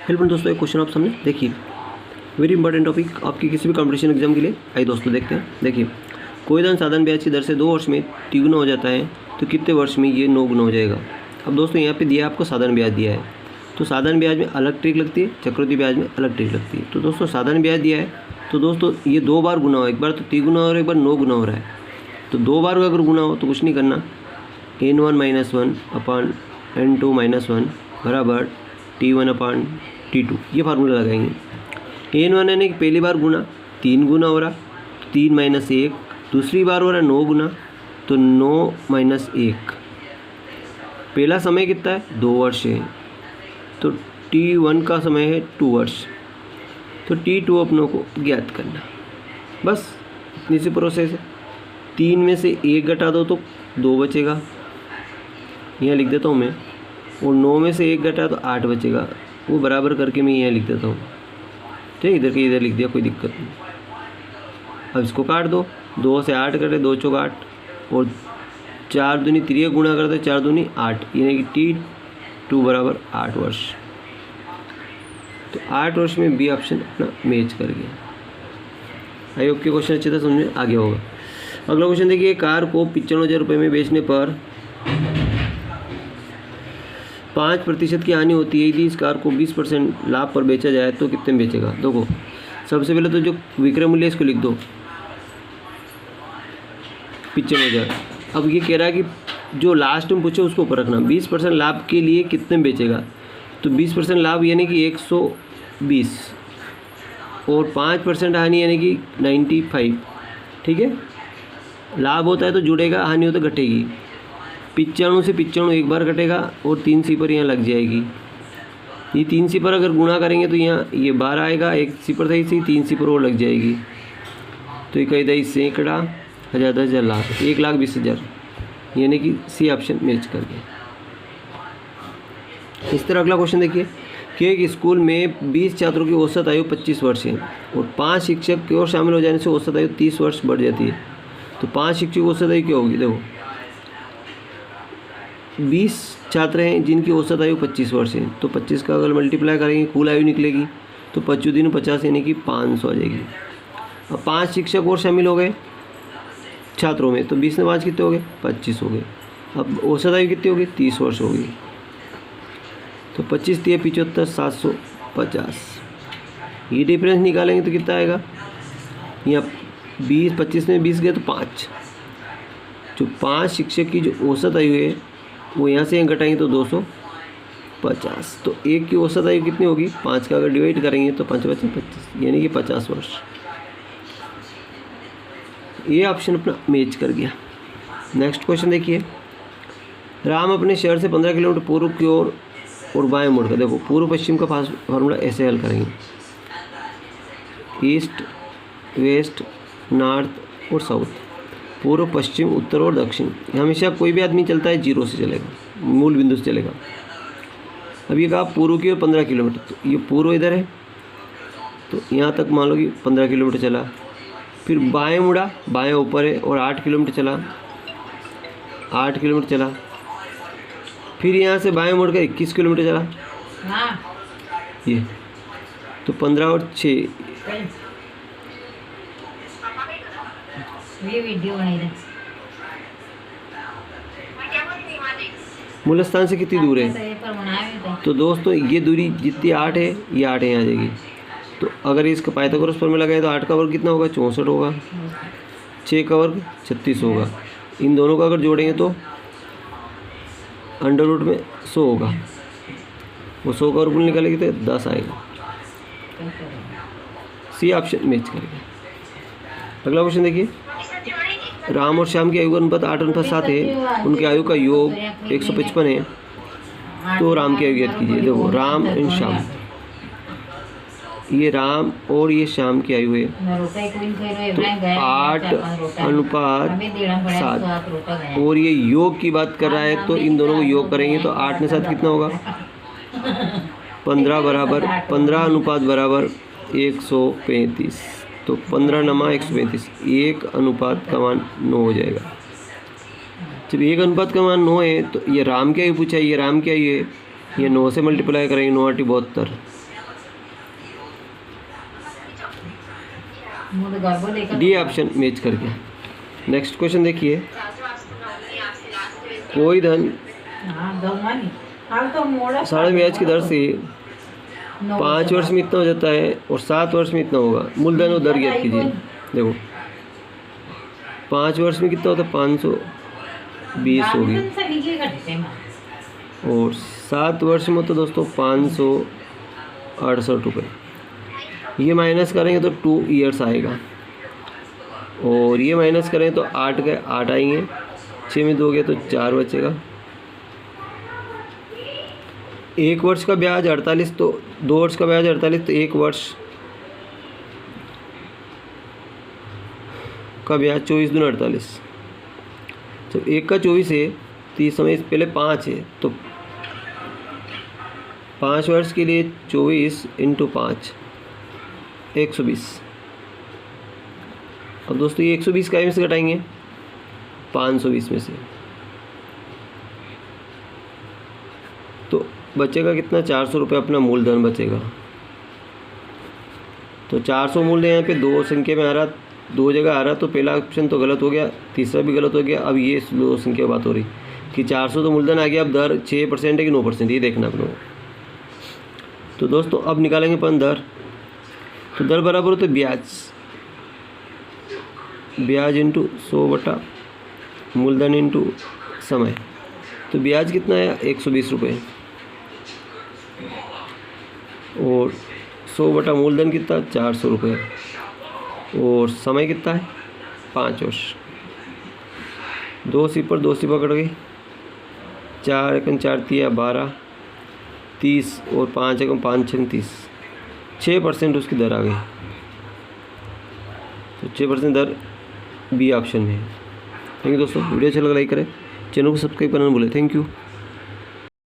Hello दोस्तों, एक question आप सामने देखिए, वेरी इंपॉर्टेंट टॉपिक आपकी किसी भी कॉम्पिटिशन एग्जाम के लिए। आइए दोस्तों देखते हैं। देखिए, कोई धन साधारण ब्याज की दर से 2 वर्ष में 3 गुना हो जाता है तो कितने वर्ष में ये 9 गुना हो जाएगा। अब दोस्तों यहाँ पे दिया है आपको साधारण ब्याज दिया है, तो साधारण ब्याज में अलग ट्रिक लगती है, चक्रवृद्धि ब्याज में अलग ट्रिक लगती है। तो दोस्तों साधारण ब्याज दिया है तो दोस्तों ये 2 बार गुना हो, एक बार तो 3 गुना हो और एक बार 9 गुना हो रहा है। तो 2 बार अगर गुना हो तो कुछ नहीं करना, n1 - 1 अपान n2 - 1 बराबर t1 अपान t2, ये फार्मूला लगाएंगे। n1 यानी कि पहली बार गुना 3 गुना हो रहा, 3 - 1, दूसरी बार हो रहा 9 गुना, तो 9 - 1। पहला समय कितना है, 2 वर्ष है, तो t1 का समय है 2 वर्ष, तो t2 अपनों को ज्ञात करना। बस इतनी सी प्रोसेस है। 3 में से 1 घटा दो तो 2 बचेगा, यहाँ लिख देता हूँ मैं, और 9 में से 1 घटा तो 8 बचेगा, वो बराबर करके मैं यहाँ लिख देता हूँ। ठीक है, इधर के इधर लिख दिया, कोई दिक्कत नहीं। अब इसको काट दो, 2 से 8 कटे, 2 चौक 8, और 4 दूनी 3 गुणा करते 4 दूनी 8, यानी कि t2 बराबर 8 वर्ष। तो 8 वर्ष में बी ऑप्शन अपना मैच कर गया। आई होप के क्वेश्चन अच्छे से समझ में आ गया होगा। अगला क्वेश्चन देखिए, कार को 95,000 रुपये में बेचने पर 5% की हानि होती है। यदि इस कार को 20% लाभ पर बेचा जाए तो कितने में बेचेगा। देखो, सबसे पहले तो जो विक्रय मूल्य इसको लिख दो 95,000। अब ये कह रहा है कि जो लास्ट में पूछे उसको ऊपर रखना, 20% लाभ के लिए कितने में बेचेगा। तो 20% लाभ यानी कि 120, और 5% हानि यानी कि 95। ठीक है, लाभ होता है तो जुड़ेगा, हानि होता है घटेगी। 95 से 95 एक बार घटेगा, और 3 सिफर यहाँ लग जाएगी। ये 3 सिफर अगर गुणा करेंगे तो यहाँ ये 12 आएगा, 1 सिफर सही से 3 सिफर और लग जाएगी, तो ये कहीं सैकड़ा, 1000, 10,000, लाख, 1,20,000, यानी कि सी ऑप्शन मैच कर गया। इस तरह अगला क्वेश्चन देखिए कि एक स्कूल में 20 छात्रों की औसत आयु 25 वर्ष है, और 5 शिक्षक की और शामिल हो जाने से औसत आयु 30 वर्ष बढ़ जाती है। तो 5 शिक्षक की औसत आयु क्या होगी। देखो, 20 छात्र हैं जिनकी औसत आयु 25 वर्ष है, तो 25 का अगर मल्टीप्लाई करेंगे कुल आयु निकलेगी, तो 25 दिन 50 यानी कि 500 आ जाएगी। अब 5 शिक्षक और शामिल हो गए छात्रों में, तो 20 में 5 कितने हो गए, 25 हो गए। अब औसत आयु कितनी होगी, 30 वर्ष होगी, तो 25 × 75, 750। ये डिफरेंस निकालेंगे तो कितना आएगा, यहाँ 25 में 20 गए तो 5। जो 5 शिक्षक की जो औसत आयु है वो यहाँ से घटाएंगे तो 250, तो एक की औसत आयु कितनी होगी, 5 का अगर डिवाइड करेंगे तो 5 × 5 = 25, यानी कि 50 वर्ष। ये ऑप्शन अपना मैच कर गया। नेक्स्ट क्वेश्चन देखिए, राम अपने शहर से 15 किलोमीटर पूर्व की ओर और बाएं मुड़कर, देखो पूर्व पश्चिम का फार्मूला ऐसे हल करेंगे, ईस्ट, वेस्ट, नॉर्थ और साउथ, पूर्व, पश्चिम, उत्तर और दक्षिण। हमेशा कोई भी आदमी चलता है 0 से चलेगा, मूल बिंदु से चलेगा। अब ये कहा पूर्व की ओर 15 किलोमीटर, तो ये पूर्व इधर है, तो यहाँ तक मान लो कि 15 किलोमीटर चला। फिर बाएं मुड़ा, बाएं ऊपर है, और 8 किलोमीटर चला, 8 किलोमीटर चला। फिर यहाँ से बाएं मुड़कर 21 किलोमीटर चला, ये तो 15 और 6, मूल स्थान से कितनी दूर है। तो दोस्तों ये दूरी जितनी 8 है, ये 8 यहाँ आ जाएगी। तो अगर इसका पाइथागोरस फॉर्मूला लगाए तो 8 का वर्ग कितना होगा, 64 होगा, 6 का वर्ग 36 होगा। इन दोनों का अगर जोड़ेंगे तो अंडर रूट में 100 होगा, वो 100 का वर्ग निकालेंगे तो 10 आएगा। सी ऑप्शन मैच करेगा। अगला क्वेश्चन देखिए, राम और श्याम की आयु का अनुपात 8:7 है, उनकी आयु का योग 155 है, तो राम की आयु ज्ञात कीजिए। देखो, राम एंड श्याम, ये राम और ये श्याम की आयु है, तो 8:7, और ये योग की बात कर रहा है, तो इन दोनों को योग करेंगे तो 8 में 7 कितना होगा, 15 बराबर 135, तो 15 × 135, 1:9 हो जाएगा। जब 1:9 है तो ये राम की आयु पूछा है, ये राम की आयु है, ये 9 से मल्टीप्लाई करेंगे, 9 × 8 = 72, डी ऑप्शन मैच करके। नेक्स्ट क्वेश्चन देखिए, कोई धन साधारण ब्याज की दर से 5 वर्ष में इतना हो जाता है और 7 वर्ष में इतना होगा। मूलधन और दर ज्ञात कीजिए। देखो 5 वर्ष में कितना होता है, 520 होगी, और 7 वर्ष में तो दोस्तों 568 रुपये। ये माइनस करेंगे तो 2 ईयर्स आएगा, और ये माइनस करें तो 8 के 8 आएंगे, 6 में 2 गए तो 4 बचेगा। 1 वर्ष का ब्याज 48, तो 2 वर्ष का ब्याज 48, तो 1 वर्ष का ब्याज 24 दूनी 48। तो 1 का 24 है, तो इस समय पहले 5 है, तो 5 वर्ष के लिए 24 × 5 120। अब दोस्तों ये 120 का में से घटाएंगे 520 में से, तो बचेगा कितना, 400 रुपये अपना मूलधन बचेगा। तो 400 मूल्य यहाँ पे 2 संख्या में आ रहा, 2 जगह आ रहा, तो पहला ऑप्शन तो गलत हो गया, तीसरा भी गलत हो गया। अब ये 2 संख्या बात हो रही कि 400 तो मूलधन आ गया, अब दर 6% है कि 9%, ये देखना अपने। तो दोस्तों अब निकालेंगे अपन दर। तो दर बराबर होता है ब्याज इंटू 100 बटा मूलधन इंटू समय। तो ब्याज कितना है, 120 रुपये, और 100 बटा मूलधन कितना, 400 रुपये, और समय कितना है, 5 वर्ष। 2 सिपर 2 सिपर कट गई, 4 एकम 4 तिया 12, 30, और 5 एकम 5 छंग 30, 6% उसकी दर आ गई। तो 6% दर बी ऑप्शन में है। थैंक यू दोस्तों, वीडियो अच्छा लगा लाइक करें, चैनल को सब्सक्राइब करना न भूलें। Thank you.